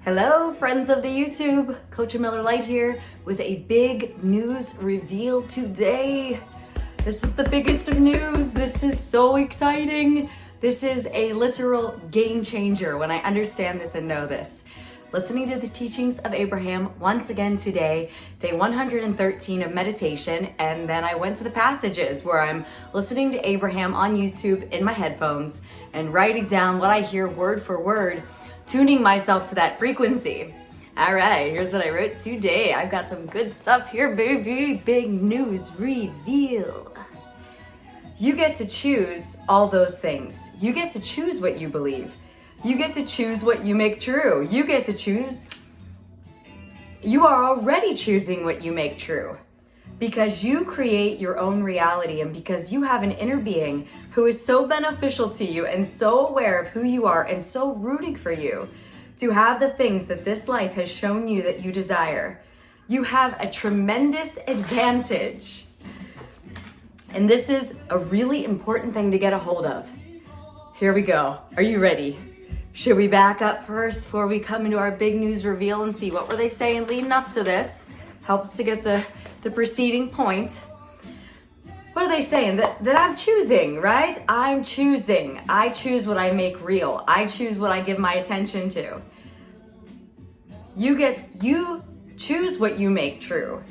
Hello, friends of the YouTube. CoachAMillerLight here with a big news reveal today. This is the biggest of news. This is so exciting. This is a literal game changer when I understand this and know this. Listening to the teachings of Abraham once again today, day 113 of meditation, and then I went to the passages where I'm listening to Abraham on YouTube in my headphones and writing down what I hear word for word, tuning myself to that frequency. All right, here's what I wrote today. I've got some good stuff here, baby. Big news reveal. You get to choose all those things. You get to choose what you believe. You get to choose what you make true. You get to choose. You are already choosing what you make true because you create your own reality, and because you have an inner being who is so beneficial to you and so aware of who you are and so rooting for you to have the things that this life has shown you that you desire. You have a tremendous advantage. And this is a really important thing to get a hold of. Here we go. Are you ready? Should we back up first before we come into our big news reveal and see what were they saying leading up to this? Helps to get the preceding point. What are they saying? That I'm choosing, right? I'm choosing. I choose what I make real. I choose what I give my attention to. You choose what you make true.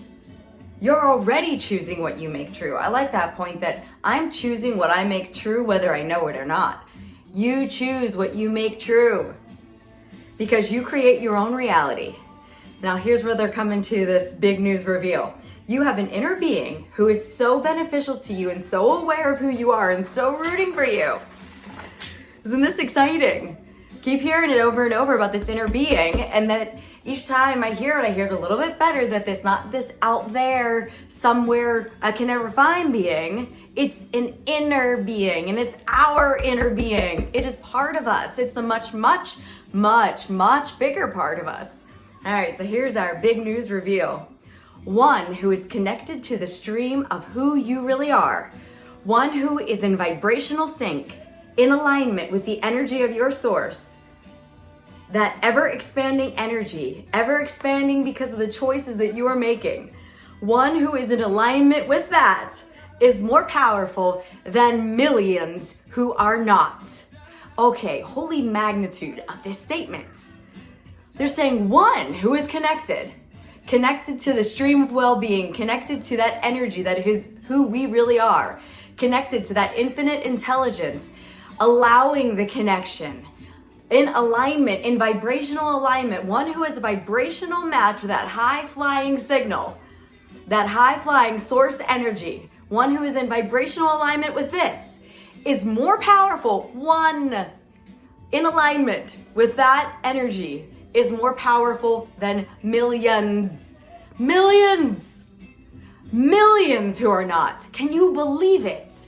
You're already choosing what you make true. I like that point, that I'm choosing what I make true whether I know it or not. You choose what you make true because you create your own reality. Now here's where they're coming to this big news reveal. You have an inner being who is so beneficial to you and so aware of who you are and so rooting for you. Isn't this exciting? Keep hearing it over and over about this inner being, and that each time I hear it a little bit better, that it's not this out there somewhere I can never find being. It's an inner being, and it's our inner being. It is part of us. It's the much, much, much, much bigger part of us. All right, so here's our big news reveal. One who is connected to the stream of who you really are. One who is in vibrational sync, in alignment with the energy of your source. That ever-expanding energy, ever-expanding because of the choices that you are making. One who is in alignment with that is more powerful than millions who are not. Okay, holy magnitude of this statement. They're saying one who is connected to the stream of well-being, connected to that energy that is who we really are, connected to that infinite intelligence, allowing the connection, in alignment, in vibrational alignment, one who is a vibrational match with that high-flying signal, that high-flying source energy, one who is in vibrational alignment with this is more powerful. One in alignment with that energy is more powerful than millions. Millions who are not. Can you believe it?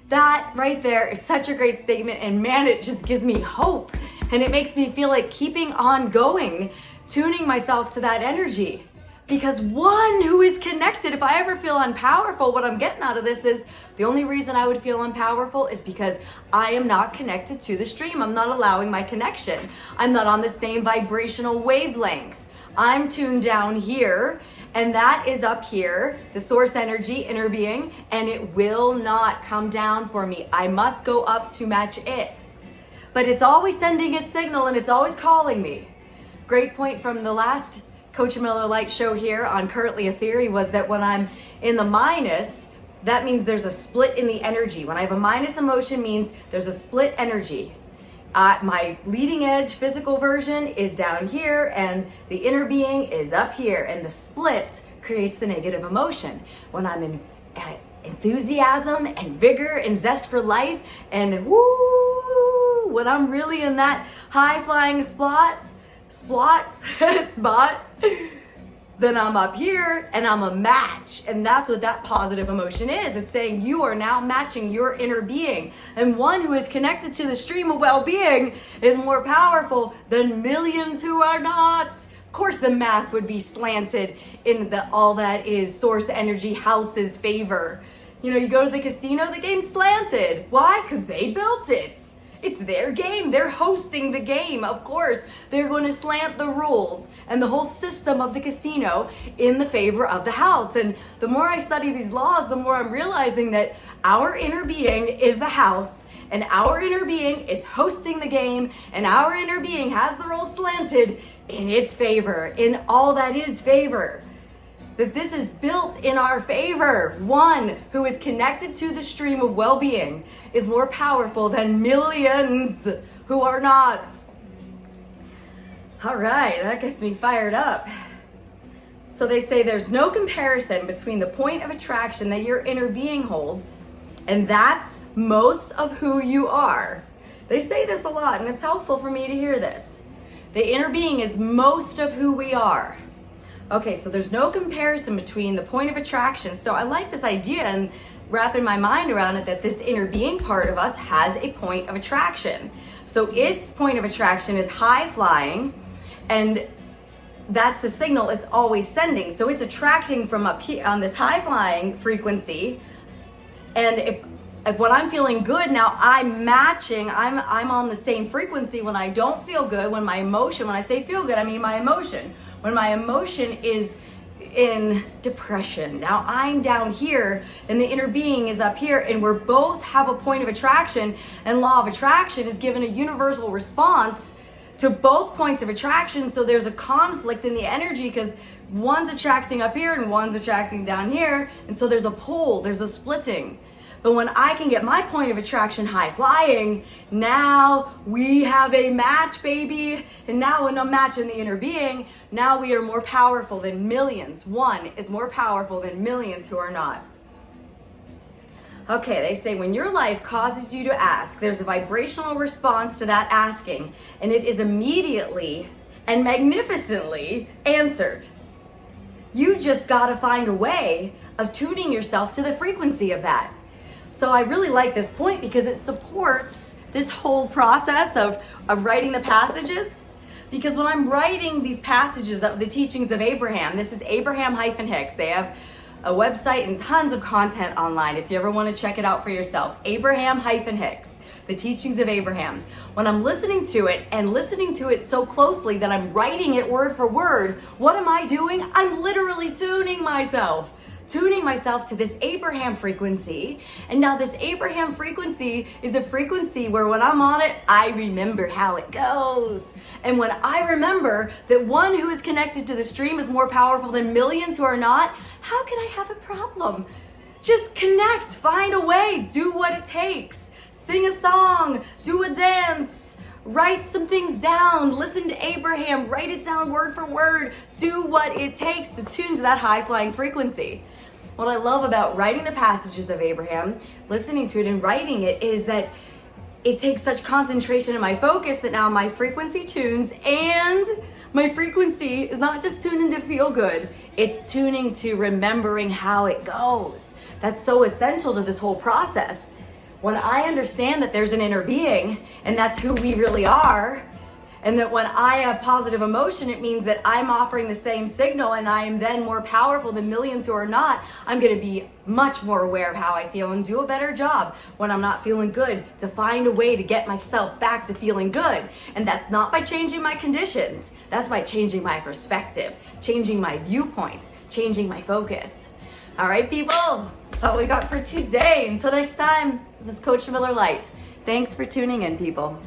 That right there is such a great statement, and man, it just gives me hope, and it makes me feel like keeping on going, tuning myself to that energy. Because one who is connected, if I ever feel unpowerful, what I'm getting out of this is the only reason I would feel unpowerful is because I am not connected to the stream. I'm not allowing my connection. I'm not on the same vibrational wavelength. I'm tuned down here, and that is up here, the source energy, inner being, and it will not come down for me. I must go up to match it. But it's always sending a signal, and it's always calling me. Great point from the last CoachAMillerLight show here on Currently a Theory was that when I'm in the minus, that means there's a split in the energy. When I have a minus emotion, means there's a split energy. My leading edge physical version is down here, and the inner being is up here, and the split creates the negative emotion. When I'm in enthusiasm and vigor and zest for life, and woo, when I'm really in that high-flying spot, then I'm up here and I'm a match. And that's what that positive emotion is. It's saying you are now matching your inner being. And one who is connected to the stream of well-being is more powerful than millions who are not. Of course, the math would be slanted in all that is source energy house's favor. You know, you go to the casino, the game's slanted. Why? Because they built it. It's their game. They're hosting the game. Of course, they're going to slant the rules and the whole system of the casino in the favor of the house. And the more I study these laws, the more I'm realizing that our inner being is the house, and our inner being is hosting the game, and our inner being has the role slanted in its favor, in all that is favor. That this is built in our favor. One who is connected to the stream of well-being is more powerful than millions who are not. All right, that gets me fired up. So they say there's no comparison between the point of attraction that your inner being holds, and that's most of who you are. They say this a lot, and it's helpful for me to hear this. The inner being is most of who we are. Okay, so there's no comparison between the point of attraction. So I like this idea and wrapping my mind around it, that this inner being part of us has a point of attraction. So its point of attraction is high flying, and that's the signal it's always sending. So it's attracting from up here on this high flying frequency. And if when I'm feeling good now, I'm matching, I'm on the same frequency when I don't feel good, when my emotion, when I say feel good, I mean my emotion. When my emotion is in depression, now I'm down here and the inner being is up here, and we're both have a point of attraction, and law of attraction is given a universal response to both points of attraction. So there's a conflict in the energy because one's attracting up here and one's attracting down here. And so there's a pull, there's a splitting. But when I can get my point of attraction high flying, now we have a match, baby. And now when I'm matching the inner being, now we are more powerful than millions. One is more powerful than millions who are not. Okay, they say when your life causes you to ask, there's a vibrational response to that asking, and it is immediately and magnificently answered. You just gotta find a way of tuning yourself to the frequency of that. So I really like this point because it supports this whole process of writing the passages. Because when I'm writing these passages of the teachings of Abraham, this is Abraham-Hicks. They have a website and tons of content online if you ever want to check it out for yourself. Abraham-Hicks, the teachings of Abraham. When I'm listening to it and listening to it so closely that I'm writing it word for word, what am I doing? I'm literally tuning myself to this Abraham frequency. And now this Abraham frequency is a frequency where when I'm on it, I remember how it goes. And when I remember that one who is connected to the stream is more powerful than millions who are not, how can I have a problem? Just connect, find a way, do what it takes. Sing a song, do a dance, write some things down, listen to Abraham, write it down word for word, do what it takes to tune to that high flying frequency. What I love about writing the passages of Abraham, listening to it and writing it, is that it takes such concentration in my focus that now my frequency tunes, and my frequency is not just tuning to feel good, it's tuning to remembering how it goes. That's so essential to this whole process. When I understand that there's an inner being and that's who we really are, and that when I have positive emotion, it means that I'm offering the same signal and I am then more powerful than millions who are not. I'm gonna be much more aware of how I feel and do a better job when I'm not feeling good to find a way to get myself back to feeling good. And that's not by changing my conditions. That's by changing my perspective, changing my viewpoints, changing my focus. All right, people, that's all we got for today. Until next time, this is Coach Miller Light. Thanks for tuning in, people.